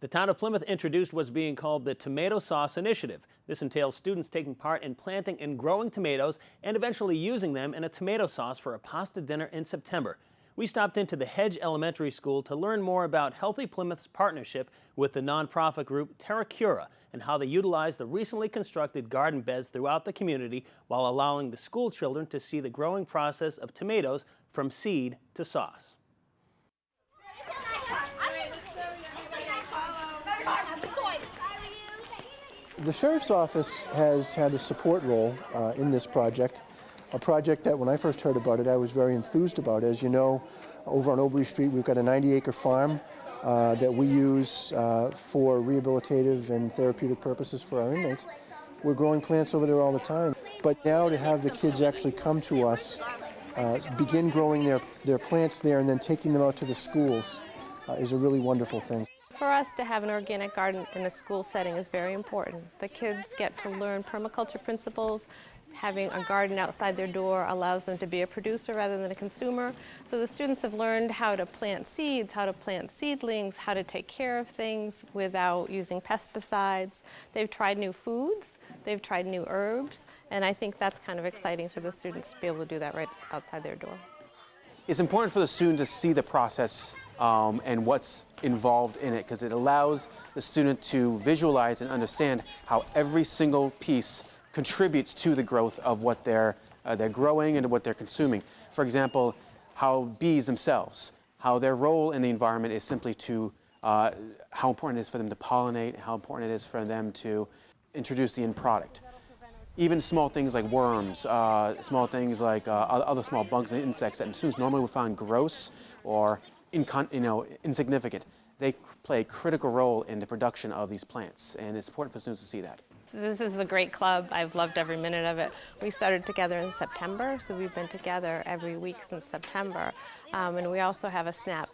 The town of Plymouth introduced what's being called the Tomato Sauce Initiative. This entails students taking part in planting and growing tomatoes and eventually using them in a tomato sauce for a pasta dinner in September. We stopped into the Hedge Elementary School to learn more about Healthy Plymouth's partnership with the nonprofit group Terra Cura and how they utilize the recently constructed garden beds throughout the community while allowing the school children to see the growing process of tomatoes from seed to sauce. The Sheriff's Office has had a support role in this project, a project that when I first heard about it I was very enthused about. As you know, over on Oberry Street we've got a 90-acre farm that we use for rehabilitative and therapeutic purposes for our inmates. We're growing plants over there all the time, but now to have the kids actually come to us, begin growing their plants there and then taking them out to the schools is a really wonderful thing. For us to have an organic garden in a school setting is very important. The kids get to learn permaculture principles. Having a garden outside their door allows them to be a producer rather than a consumer. So the students have learned how to plant seeds, how to plant seedlings, how to take care of things without using pesticides. They've tried new foods, they've tried new herbs, and I think that's kind of exciting for the students to be able to do that right outside their door. It's important for the student to see the process and what's involved in it, because it allows the student to visualize and understand how every single piece contributes to the growth of what they're growing and what they're consuming. For example, how bees themselves, how their role in the environment is simply to, how important it is for them to pollinate, how important it is for them to introduce the end product. Even small things like worms, small things like other small bugs and insects that students normally would find gross or insignificant, they play a critical role in the production of these plants, and it's important for students to see that. This is a great club. I've loved every minute of it. We started together in September, so we've been together every week since September. And we also have a SNAP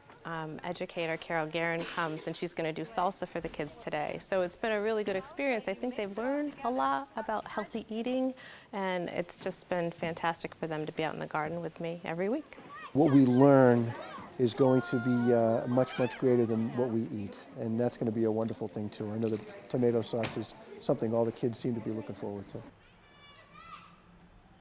educator, Carol Guerin, comes and she's going to do salsa for the kids today. So it's been a really good experience. I think they've learned a lot about healthy eating, and it's just been fantastic for them to be out in the garden with me every week. What we learn is going to be much greater than what we eat, and that's going to be a wonderful thing too. I know that tomato sauce is something all the kids seem to be looking forward to.